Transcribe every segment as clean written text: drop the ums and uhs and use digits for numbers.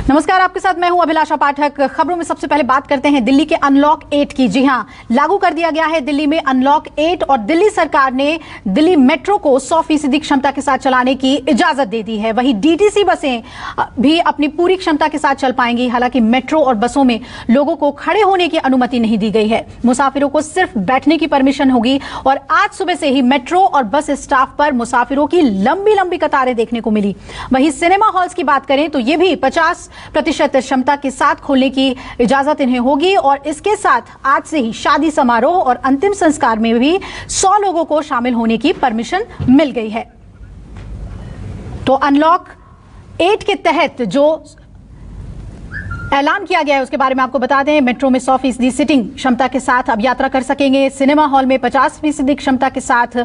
नमस्कार, आपके साथ मैं हूं अभिलाषा पाठक। खबरों में सबसे पहले बात करते हैं दिल्ली के अनलॉक 8 की। जी हां, लागू कर दिया गया है दिल्ली में अनलॉक 8 और दिल्ली सरकार ने दिल्ली मेट्रो को 100% क्षमता के साथ चलाने की इजाजत दे दी है। वहीं डीटीसी बसें भी अपनी पूरी क्षमता के साथ चल पाएंगी। हालांकि मेट्रो और बसों में लोगों को खड़े होने की अनुमति नहीं दी गई है। मुसाफिरों को सिर्फ बैठने की परमिशन होगी और आज सुबह से ही मेट्रो और बस स्टाफ पर मुसाफिरों की लंबी लंबी कतारें देखने को मिली। वहीं सिनेमा हॉल्स की बात करें तो ये भी 50% क्षमता के साथ खोलने की इजाजत इन्हें होगी और इसके साथ आज से ही शादी समारोह और अंतिम संस्कार में भी 100 लोगों को शामिल होने की परमिशन मिल गई है। तो अनलॉक 8 के तहत जो ऐलान किया गया है उसके बारे में आपको बता दें। मेट्रो में 100% सीटिंग क्षमता के साथ अब यात्रा कर सकेंगे। सिनेमा हॉल में 50% क्षमता के साथ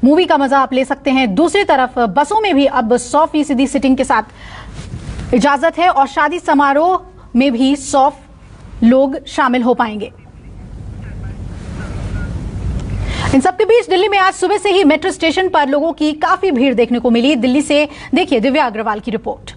मूवी का मजा आप ले सकते हैं। दूसरी तरफ बसों में भी अब 100% सीटिंग के साथ इजाजत है और शादी समारोह में भी 100 लोग शामिल हो पाएंगे। इन सबके बीच दिल्ली में आज सुबह से ही मेट्रो स्टेशन पर लोगों की काफी भीड़ देखने को मिली। दिल्ली से देखिए दिव्या अग्रवाल की रिपोर्ट।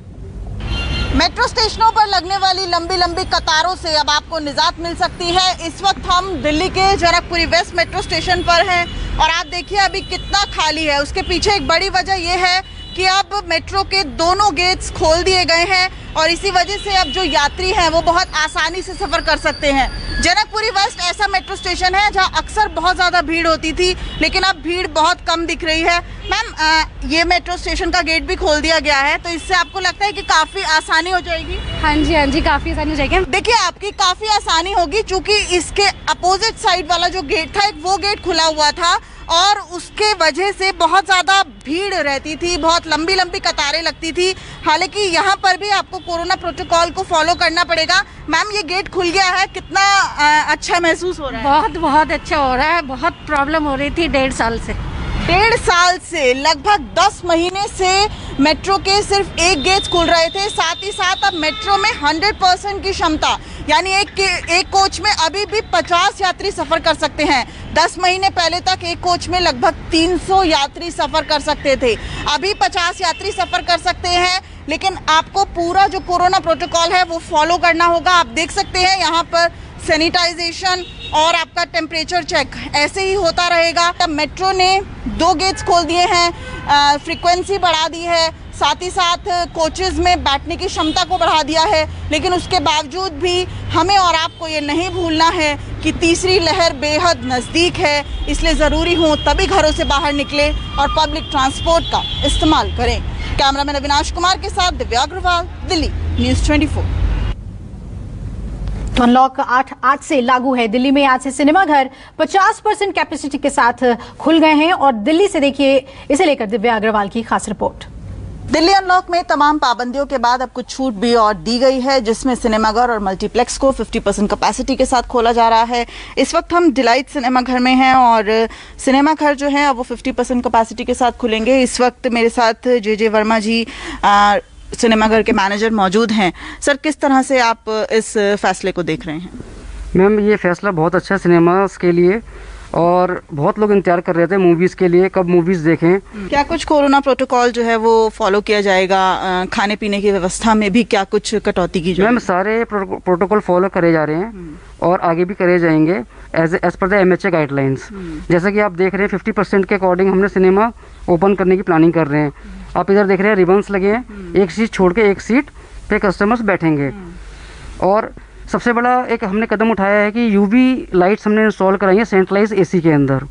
मेट्रो स्टेशनों पर लगने वाली लंबी लंबी कतारों से अब आपको निजात मिल सकती है। इस वक्त हम दिल्ली के जनकपुरी वेस्ट मेट्रो स्टेशन पर हैं और आप देखिए अभी कितना खाली है। उसके पीछे एक बड़ी वजह यह है कि अब मेट्रो के दोनों गेट्स खोल दिए गए हैं और इसी वजह से अब जो यात्री हैं वो बहुत आसानी से सफर कर सकते हैं। जनकपुरी वेस्ट ऐसा मेट्रो स्टेशन है जहां अक्सर बहुत ज़्यादा भीड़ होती थी, लेकिन अब भीड़ बहुत कम दिख रही है। मैम, ये मेट्रो स्टेशन का गेट भी खोल दिया गया है, तो इससे आपको लगता है कि काफ़ी आसानी हो जाएगी? हाँ जी, काफ़ी आसानी हो जाएगी। देखिए, आपकी काफ़ी आसानी होगी क्योंकि इसके अपोजिट साइड वाला जो गेट था वो गेट खुला हुआ था और उसके वजह से बहुत ज़्यादा भीड़ रहती थी, बहुत लंबी लंबी कतारें लगती थी। हालांकि यहाँ पर भी आपको कोरोना प्रोटोकॉल को फॉलो करना पड़ेगा। मैम, ये गेट खुल गया है, कितना अच्छा महसूस हो रहा है? बहुत अच्छा हो रहा है। बहुत प्रॉब्लम हो रही थी 1.5 साल से। 1.5 साल से, लगभग 10 महीने से मेट्रो के सिर्फ एक गेट खुल रहे थे। साथ ही साथ अब मेट्रो में 100% की क्षमता, यानी एक कोच में अभी भी 50 यात्री सफ़र कर सकते हैं। 10 महीने पहले तक एक कोच में लगभग 300 यात्री सफ़र कर सकते थे। अभी 50 यात्री सफ़र कर सकते हैं, लेकिन आपको पूरा जो कोरोना प्रोटोकॉल है वो फॉलो करना होगा। आप देख सकते हैं यहाँ पर सैनिटाइजेशन और आपका टेम्परेचर चेक ऐसे ही होता रहेगा। अब मेट्रो ने 2 गेट्स खोल दिए हैं, फ्रीक्वेंसी बढ़ा दी है, साथ ही साथ कोचेज़ में बैठने की क्षमता को बढ़ा दिया है। लेकिन उसके बावजूद भी हमें और आपको ये नहीं भूलना है कि तीसरी लहर बेहद नज़दीक है, इसलिए ज़रूरी हो तभी घरों से बाहर निकले और पब्लिक ट्रांसपोर्ट का इस्तेमाल करें। कैमरामैन अविनाश कुमार के साथ दिव्या अग्रवाल, दिल्ली न्यूज़ 24। तो अनलॉक 8 आज से लागू है। दिल्ली में आज से सिनेमाघर 50% कैपेसिटी के साथ खुल गए हैं और दिल्ली से देखिए इसे लेकर दिव्या अग्रवाल की खास रिपोर्ट। दिल्ली अनलॉक में तमाम पाबंदियों के बाद अब कुछ छूट भी और दी गई है, जिसमें सिनेमाघर और मल्टीप्लेक्स को 50% कैपेसिटी के साथ खोला जा रहा है। इस वक्त हम डिलाइट सिनेमाघर में हैं और सिनेमाघर जो है अब वो 50% कैपेसिटी के साथ खुलेंगे। इस वक्त मेरे साथ जे वर्मा जी सिनेमाघर के मैनेजर मौजूद हैं। सर, किस तरह से आप इस फैसले को देख रहे हैं? मैम, ये फैसला बहुत अच्छा है सिनेमास के लिए और बहुत लोग इंतजार कर रहे थे मूवीज़ के लिए, कब मूवीज़ देखें। क्या कुछ कोरोना प्रोटोकॉल जो है वो फॉलो किया जाएगा? खाने पीने की व्यवस्था में भी क्या कुछ कटौती की जाएगी? मैम, सारे प्रोटोकॉल फॉलो करे जा रहे हैं और आगे भी करे जाएंगे as per the MHA guidelines. जैसा कि आप देख रहे हैं 50% के अकॉर्डिंग हमने सिनेमा ओपन करने की प्लानिंग कर रहे हैं। आप इधर देख रहे हैं रिबन्स लगे हैं, एक सीट छोड़ के एक सीट पे कस्टमर्स बैठेंगे। और सबसे बड़ा एक हमने कदम उठाया है कि UV लाइट्स हमने इंस्टॉल कराई है सेंट्रलाइज AC के अंदर,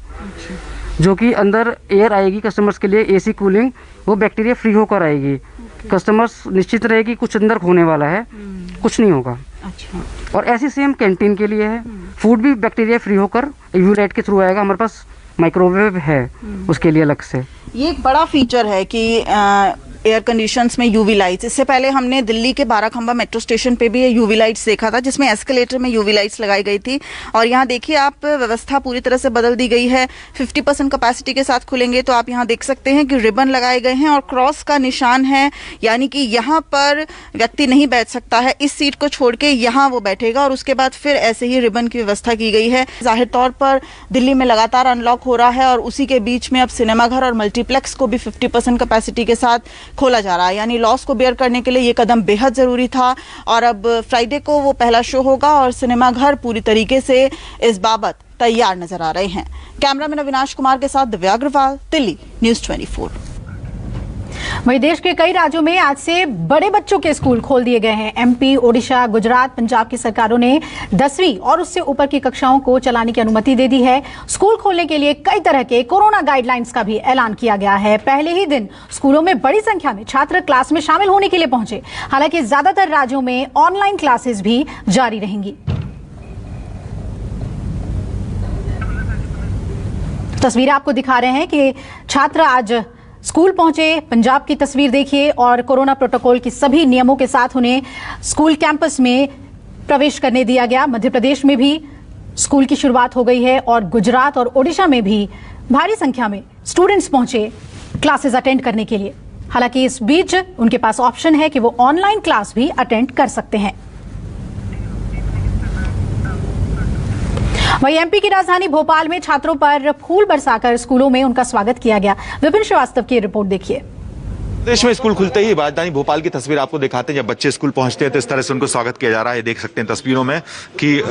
जो कि अंदर एयर आएगी कस्टमर्स के लिए, AC कूलिंग वो बैक्टीरिया फ्री होकर आएगी। कस्टमर्स निश्चित रहे कि कुछ अंदर होने वाला है, कुछ नहीं होगा। अच्छा। और ऐसी सेम कैंटीन के लिए है, फूड भी बैक्टीरिया फ्री होकर UV लाइट के थ्रू आएगा। हमारे पास माइक्रोवेव है उसके लिए अलग से। ये एक बड़ा फीचर है कि एयर कंडीशंस में UV लाइट्स। इससे पहले हमने दिल्ली के 12 खंबा मेट्रो स्टेशन पे भी UV लाइट्स देखा था, जिसमें एस्केलेटर में UV लाइट्स लगाई गई थी। और यहाँ देखिए आप, व्यवस्था पूरी तरह से बदल दी गई है। 50% कैपेसिटी के साथ खुलेंगे तो आप यहाँ देख सकते हैं कि रिबन लगाए गए हैं और क्रॉस का निशान है, यानी कि यहाँ पर व्यक्ति नहीं बैठ सकता है। इस सीट को छोड़ के यहाँ वो बैठेगा और उसके बाद फिर ऐसे ही रिबन की व्यवस्था की गई है। जाहिर तौर पर दिल्ली में लगातार अनलॉक हो रहा है और उसी के बीच में अब सिनेमाघर और मल्टीप्लेक्स को भी 50% कैपेसिटी के साथ खोला जा रहा है। यानी लॉस को बेयर करने के लिए ये कदम बेहद ज़रूरी था और अब फ्राइडे को वो पहला शो होगा और सिनेमाघर पूरी तरीके से इस बाबत तैयार नजर आ रहे हैं। कैमरामैन अविनाश कुमार के साथ दिव्या अग्रवाल, दिल्ली, न्यूज़ 24। वहीं देश के कई राज्यों में आज से बड़े बच्चों के स्कूल खोल दिए गए हैं। एमपी, ओडिशा, गुजरात, पंजाब की सरकारों ने 10वीं और उससे ऊपर की कक्षाओं को चलाने की अनुमति दे दी है। स्कूल खोलने के लिए कई तरह के कोरोना गाइडलाइंस का भी ऐलान किया गया है। पहले ही दिन स्कूलों में बड़ी संख्या में छात्र क्लास में शामिल होने के लिए पहुंचे। हालांकि ज्यादातर राज्यों में ऑनलाइन क्लासेस भी जारी रहेंगी। तस्वीरें आपको दिखा रहे हैं कि छात्र आज स्कूल पहुंचे। पंजाब की तस्वीर देखिए और कोरोना प्रोटोकॉल की सभी नियमों के साथ उन्हें स्कूल कैंपस में प्रवेश करने दिया गया। मध्य प्रदेश में भी स्कूल की शुरुआत हो गई है और गुजरात और ओडिशा में भी भारी संख्या में स्टूडेंट्स पहुंचे क्लासेस अटेंड करने के लिए। हालांकि इस बीच उनके पास ऑप्शन है कि वो ऑनलाइन क्लास भी अटेंड कर सकते हैं। वहीं एमपी की राजधानी भोपाल में छात्रों पर फूल बरसाकर स्कूलों में उनका स्वागत किया गया। विपिन श्रीवास्तव की रिपोर्ट देखिए। देश में स्कूल खुलते ही राजधानी भोपाल की तस्वीर आपको दिखाते हैं। जब बच्चे स्कूल पहुंचते हैं तो इस तरह से उनको स्वागत किया जा रहा है। देख सकते हैं तस्वीरों में कि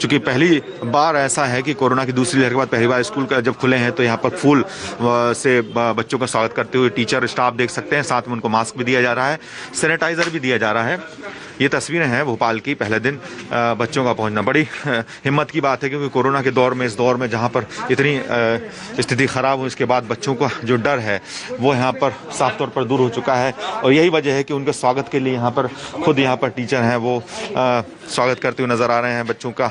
चूंकि पहली बार ऐसा है कि कोरोना की दूसरी लहर के बाद पहली बार स्कूल का जब खुले हैं तो यहाँ पर फूल से बच्चों का स्वागत करते हुए टीचर स्टाफ देख सकते हैं। साथ में उनको मास्क भी दिया जा रहा है, सैनिटाइजर भी दिया जा रहा है। ये तस्वीरें हैं भोपाल की पहले दिन बच्चों का पहुंचना। बड़ी हिम्मत की बात है क्योंकि कोरोना के दौर में, इस दौर में जहां पर इतनी स्थिति खराब हो, इसके बाद बच्चों का जो डर है वो यहाँ पर साफ तौर पर दूर हो चुका है। और यही वजह है कि उनके स्वागत के लिए यहाँ पर खुद यहाँ पर टीचर हैं वो स्वागत करते हुए नजर आ रहे हैं बच्चों का।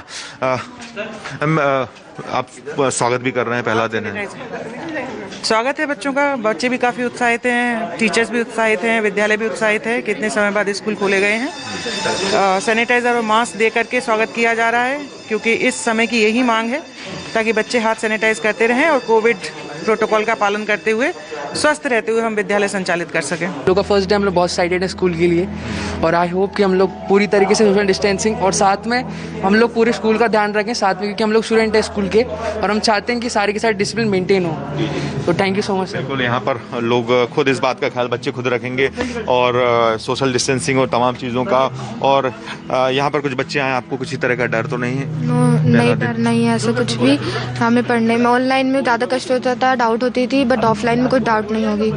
आप स्वागत भी कर रहे हैं, पहला दिन है। स्वागत है बच्चों का। बच्चे भी काफ़ी उत्साहित हैं, टीचर्स भी उत्साहित हैं, विद्यालय भी उत्साहित है। कितने समय बाद स्कूल खोले गए हैं। सैनिटाइजर और मास्क दे करके स्वागत किया जा रहा है क्योंकि इस समय की यही मांग है ताकि बच्चे हाथ सैनिटाइज करते रहें और कोविड प्रोटोकॉल का पालन करते हुए स्वस्थ रहते हुए हम विद्यालय संचालित कर सकें। हम लोग का फर्स्ट डे, हम लोग बहुत एक्साइटेड है स्कूल के लिए और आई होप कि हम लोग पूरी तरीके से सोशल डिस्टेंसिंग और साथ में हम लोग पूरे स्कूल का ध्यान रखें साथ में, क्योंकि हम लोग स्टूडेंट हैं स्कूल के और हम चाहते हैं कि सारे के सारे डिसिप्लिन मेंटेन हो। तो थैंक यू सो मच। बिल्कुल, यहाँ पर लोग खुद इस बात का ख्याल बच्चे खुद रखेंगे और सोशल डिस्टेंसिंग और तमाम चीज़ों का। और यहाँ पर कुछ बच्चे आए, आपको किसी तरह का डर तो नहीं है? नहीं, डर नहीं है ऐसा कुछ भी। हमें पढ़ने में ऑनलाइन में ज़्यादा कष्ट होता था, डाउट होती थी, बट ऑफलाइन में कोई डाउट नहीं होगी,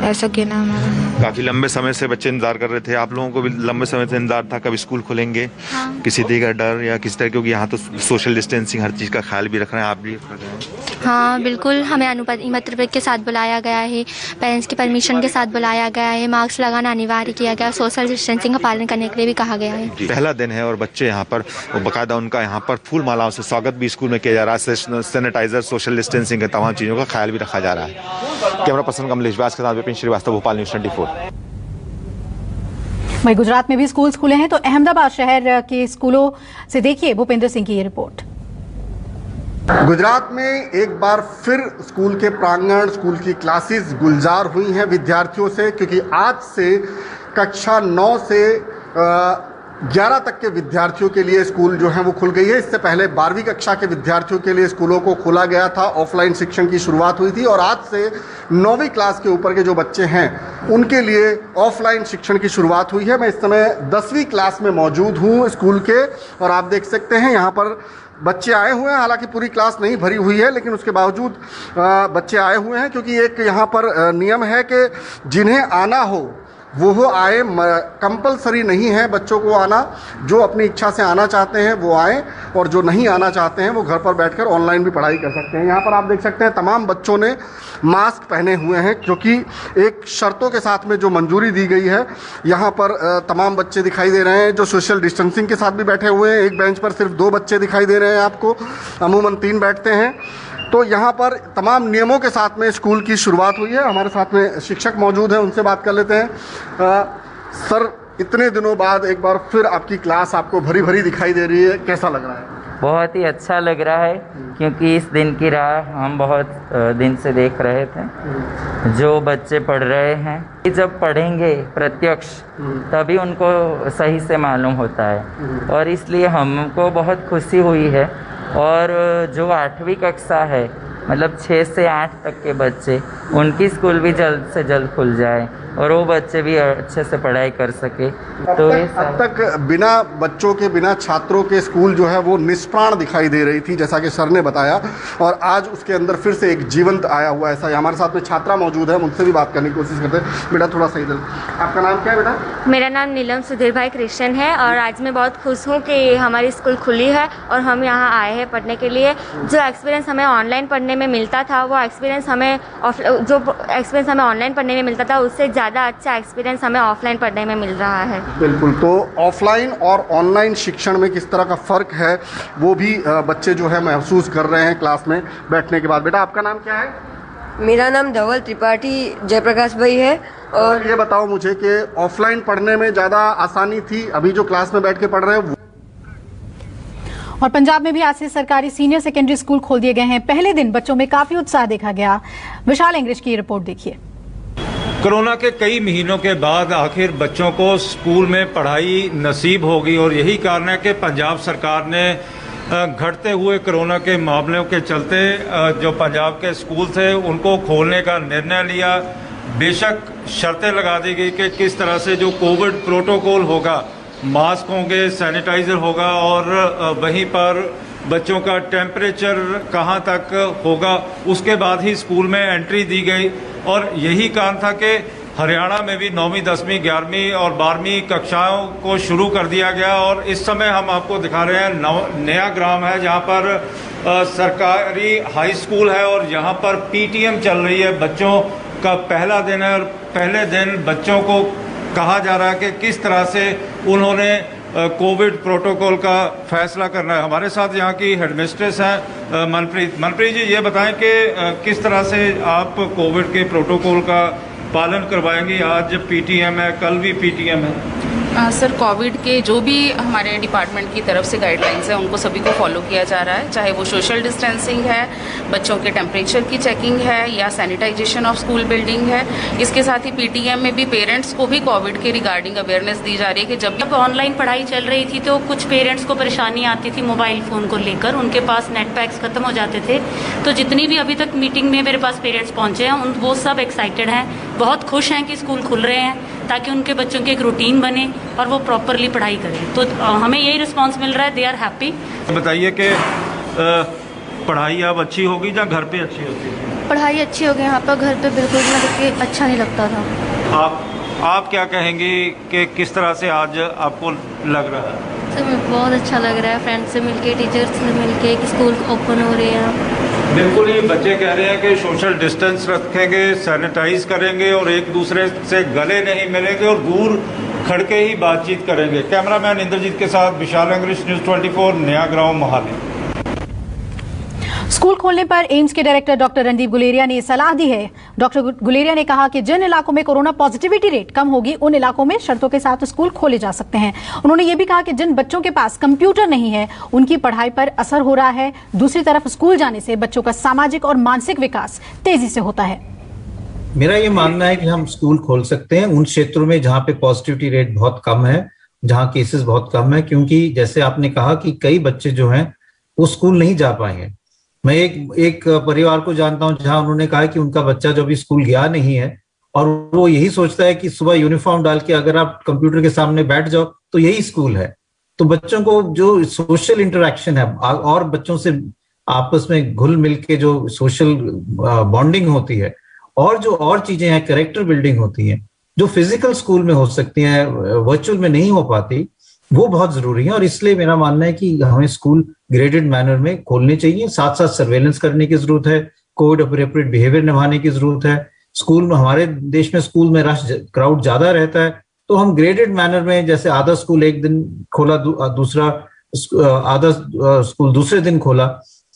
ऐसा कहना हमारा। काफ़ी लंबे समय से बच्चे इंतजार कर रहे थे, आप लोगों को भी लंबे समय से इंतजार था कब स्कूल खुलेंगे? हाँ। किसी तरह का डर या किसी तरह, क्योंकि यहाँ तो सोशल डिस्टेंसिंग हर चीज़ का ख्याल भी रख रहे हैं, आप भी? हाँ बिल्कुल, हमें अनुमति के साथ बुलाया गया है, पेरेंट्स की परमिशन के साथ बुलाया गया है, मास्क लगाना अनिवार्य किया गया, सोशल डिस्टेंसिंग का पालन करने के लिए भी कहा गया है। पहला दिन है और बच्चे यहाँ पर बाकायदा उनका यहाँ पर फूल मालाओं से स्वागत भी स्कूल में किया जा रहा है। सैनिटाइजर, सोशल डिस्टेंसिंग के तमाम चीज़ों का ख्याल भी रखा जा रहा है। कैमरा पर्सन कमलेश व्यास के साथ विपिन श्रीवास्तव, भोपाल, न्यूज़ 24। वहीं गुजरात में भी स्कूल खुले हैं तो अहमदाबाद शहर के स्कूलों से देखिए भूपेंद्र सिंह की ये रिपोर्ट। गुजरात में एक बार फिर स्कूल के प्रांगण, स्कूल की क्लासेस गुलजार हुई हैं विद्यार्थियों से, क्योंकि आज से कक्षा 9 से 11 तक के विद्यार्थियों के लिए स्कूल जो है वो खुल गई है। इससे पहले 12वीं कक्षा के विद्यार्थियों के लिए स्कूलों को खोला गया था, ऑफलाइन शिक्षण की शुरुआत हुई थी और आज से 9वीं क्लास के ऊपर के जो बच्चे हैं उनके लिए ऑफलाइन शिक्षण की शुरुआत हुई है। मैं इस समय 10वीं क्लास में मौजूद हूँ स्कूल के और आप देख सकते हैं यहाँ पर बच्चे आए हुए हैं। हालांकि पूरी क्लास नहीं भरी हुई है लेकिन उसके बावजूद बच्चे आए हुए हैं, क्योंकि एक यहाँ पर नियम है कि जिन्हें आना हो वो आए, कंपलसरी नहीं है बच्चों को आना। जो अपनी इच्छा से आना चाहते हैं वो आएँ और जो नहीं आना चाहते हैं वो घर पर बैठकर ऑनलाइन भी पढ़ाई कर सकते हैं। यहाँ पर आप देख सकते हैं तमाम बच्चों ने मास्क पहने हुए हैं, क्योंकि एक शर्तों के साथ में जो मंजूरी दी गई है। यहाँ पर तमाम बच्चे दिखाई दे रहे हैं जो सोशल डिस्टेंसिंग के साथ भी बैठे हुए हैं। एक बेंच पर सिर्फ 2 बच्चे दिखाई दे रहे हैं आपको, अमूमन 3 बैठते हैं। तो यहाँ पर तमाम नियमों के साथ में स्कूल की शुरुआत हुई है। हमारे साथ में शिक्षक मौजूद हैं, उनसे बात कर लेते हैं। सर, इतने दिनों बाद एक बार फिर आपकी क्लास आपको भरी भरी दिखाई दे रही है, कैसा लग रहा है? बहुत ही अच्छा लग रहा है, क्योंकि इस दिन की राह हम बहुत दिन से देख रहे थे। जो बच्चे पढ़ रहे हैं जब पढ़ेंगे प्रत्यक्ष तभी उनको सही से मालूम होता है और इसलिए हमको बहुत खुशी हुई है। और जो 8वीं कक्षा है, मतलब 6 से 8 तक के बच्चे, उनकी स्कूल भी जल्द से जल्द खुल जाए और वो बच्चे भी अच्छे से पढ़ाई कर सके। तो अब तक बिना बच्चों के, बिना छात्रों के स्कूल जो है वो निष्प्राण दिखाई दे रही थी, जैसा कि सर ने बताया, और आज उसके अंदर फिर से एक जीवंत आया हुआ ऐसा है। हमारे साथ में छात्रा मौजूद है, उनसे भी बात करने की कोशिश करते हैं। बेटा थोड़ा सही दल, आपका नाम क्या है बेटा? मेरा नाम नीलम सुधीर भाई कृष्ण है और आज मैं बहुत खुश हूँ कि हमारी स्कूल खुली है और हम यहाँ आए हैं पढ़ने के लिए। जो एक्सपीरियंस हमें ऑनलाइन पढ़ने में मिलता था, वो एक्सपीरियंस हमें ऑनलाइन पढ़ने में मिलता था, उससे ज़्यादा अच्छा एक्सपीरियंस हमें ऑफलाइन पढ़ने में मिल रहा है। बिल्कुल, तो ऑफलाइन और ऑनलाइन शिक्षण में किस तरह का फ़र्क है वो भी बच्चे जो है महसूस कर रहे हैं क्लास में बैठने के बाद। बेटा आपका नाम क्या है? मेरा नाम धवल त्रिपाठी जयप्रकाश भाई है। और ये बताओ मुझे कि ऑफलाइन पढ़ने में ज़्यादा आसानी थी अभी जो क्लास में बैठ के पढ़ रहे हैं? और पंजाब में भी आज से सरकारी सीनियर सेकेंडरी स्कूल खोल दिए गए हैं। पहले दिन बच्चों में काफी उत्साह देखा गया। विशाल इंग्लिश की रिपोर्ट देखिए। कोरोना के कई महीनों के बाद आखिर बच्चों को स्कूल में पढ़ाई नसीब होगी और यही कारण है कि पंजाब सरकार ने घटते हुए कोरोना के मामलों के चलते जो पंजाब के स्कूल थे उनको खोलने का निर्णय लिया। बेशक शर्तें लगा दी गई कि किस तरह से जो कोविड प्रोटोकॉल होगा, मास्क होंगे, सैनिटाइजर होगा और वहीं पर बच्चों का टेम्परेचर कहाँ तक होगा, उसके बाद ही स्कूल में एंट्री दी गई। और यही कारण था कि हरियाणा में भी 9वीं, 10वीं, 11वीं और 12वीं कक्षाओं को शुरू कर दिया गया। और इस समय हम आपको दिखा रहे हैं नया ग्राम है जहाँ पर सरकारी हाई स्कूल है और यहाँ पर पीटीएम चल रही है। बच्चों का पहला दिन है और पहले दिन बच्चों को कहा जा रहा है कि किस तरह से उन्होंने कोविड प्रोटोकॉल का फैसला करना है। हमारे साथ यहाँ की हेडमिस्ट्रेस हैं मनप्रीत जी, ये बताएं कि किस तरह से आप कोविड के प्रोटोकॉल का पालन करवाएंगे। आज पीटीएम है, कल भी पीटीएम है। सर, कोविड के जो भी हमारे डिपार्टमेंट की तरफ से गाइडलाइंस है उनको सभी को फॉलो किया जा रहा है, चाहे वो सोशल डिस्टेंसिंग है, बच्चों के टेम्परेचर की चेकिंग है या सैनिटाइजेशन ऑफ स्कूल बिल्डिंग है। इसके साथ ही पीटीएम में भी पेरेंट्स को भी कोविड के रिगार्डिंग अवेयरनेस दी जा रही है कि जब ऑनलाइन पढ़ाई चल रही थी तो कुछ पेरेंट्स को परेशानी आती थी मोबाइल फ़ोन को लेकर, उनके पास नेट पैक्स ख़त्म हो जाते थे। तो जितनी भी अभी तक मीटिंग में मेरे पास पेरेंट्स पहुँचे हैं वो सब एक्साइटेड हैं, बहुत खुश हैं कि स्कूल खुल रहे हैं ताकि उनके बच्चों की एक रूटीन बने और वो प्रॉपरली पढ़ाई करें। तो हमें यही रिस्पांस मिल रहा है, दे आर हैप्पी। बताइए कि पढ़ाई अब अच्छी होगी या घर पे अच्छी होती है? पढ़ाई अच्छी हो गई यहाँ पर, घर पे बिल्कुल मतलब अच्छा नहीं लगता था। आप क्या कहेंगे कि किस तरह से आज आपको लग रहा है? सर, मुझे बहुत अच्छा लग रहा है, फ्रेंड्स से मिलके, टीचर्स से मिलके कि स्कूल ओपन हो रहे हैं। बिल्कुल ही बच्चे कह रहे हैं कि सोशल डिस्टेंस रखेंगे, सैनिटाइज करेंगे और एक दूसरे से गले नहीं मिलेंगे और दूर खड़ के ही बातचीत करेंगे। कैमरामैन इंद्रजीत के साथ विशाल इंग्लिश, न्यूज़ 24, नया गांव, मोहाली। स्कूल खोलने पर एम्स के डायरेक्टर डॉक्टर रणदीप गुलेरिया ने सलाह दी है। डॉक्टर गुलेरिया ने कहा कि जिन इलाकों में कोरोना पॉजिटिविटी रेट कम होगी उन इलाकों में शर्तों के साथ स्कूल खोले जा सकते हैं। उन्होंने ये भी कहा कि जिन बच्चों के पास कंप्यूटर नहीं है उनकी पढ़ाई पर असर हो रहा है। दूसरी तरफ स्कूल जाने से बच्चों का सामाजिक और मानसिक विकास तेजी से होता है। मेरा ये मानना है कि हम स्कूल खोल सकते हैं उन क्षेत्रों में जहाँ पे पॉजिटिविटी रेट बहुत कम है, जहाँ केसेस बहुत कम है, क्योंकि जैसे आपने कहा कि कई बच्चे जो हैं वो स्कूल नहीं जा पाए हैं। मैं एक परिवार को जानता हूं जहां उन्होंने कहा कि उनका बच्चा जो अभी स्कूल गया नहीं है और वो यही सोचता है कि सुबह यूनिफॉर्म डाल के अगर आप कंप्यूटर के सामने बैठ जाओ तो यही स्कूल है। तो बच्चों को जो सोशल इंटरेक्शन है और बच्चों से आपस में घुल मिल के जो सोशल बॉन्डिंग होती है और जो और चीजें हैं, कैरेक्टर बिल्डिंग होती है, जो फिजिकल स्कूल में हो सकती हैं, वर्चुअल में नहीं हो पाती, वो बहुत जरूरी है। और इसलिए मेरा मानना है कि हमें स्कूल ग्रेडेड मैनर में खोलने चाहिए। साथ साथ सर्वेलेंस करने की जरूरत है, कोविड अप्रोप्रिएट बिहेवियर निभाने की जरूरत है। स्कूल में, हमारे देश में स्कूल में रश क्राउड ज्यादा रहता है, तो हम ग्रेडेड मैनर में, जैसे आधा स्कूल एक दिन खोला, दूसरा आधा स्कूल दूसरे दिन खोला,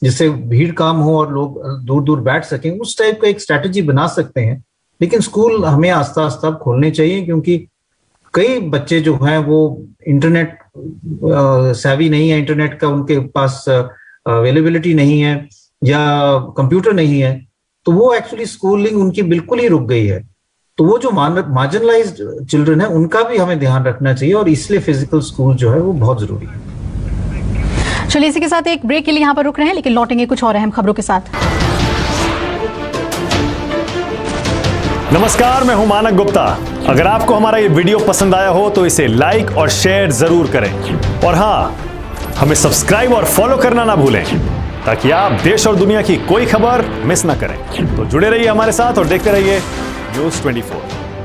जिससे भीड़ कम हो और लोग दूर दूर बैठ सकें, उस टाइप का एक स्ट्रैटेजी बना सकते हैं। लेकिन स्कूल हमें आस्ता आस्ता खोलने चाहिए, क्योंकि कई बच्चे जो हैं वो इंटरनेट सेवी नहीं है, इंटरनेट का उनके पास अवेलेबिलिटी नहीं है या कंप्यूटर नहीं है, तो वो एक्चुअली स्कूलिंग उनकी बिल्कुल ही रुक गई है। तो वो जो मार्जिनलाइज्ड चिल्ड्रन है उनका भी हमें ध्यान रखना चाहिए और इसलिए फिजिकल स्कूल जो है वो बहुत जरूरी है। चलिए इसी के साथ एक ब्रेक के लिए यहाँ पर रुक रहे हैं, लेकिन लौटेंगे कुछ और अहम खबरों के साथ। नमस्कार, मैं हूं मानक गुप्ता। अगर आपको हमारा ये वीडियो पसंद आया हो तो इसे लाइक और शेयर जरूर करें और हाँ, हमें सब्सक्राइब और फॉलो करना ना भूलें ताकि आप देश और दुनिया की कोई खबर मिस ना करें। तो जुड़े रहिए हमारे साथ और देखते रहिए न्यूज़ 24।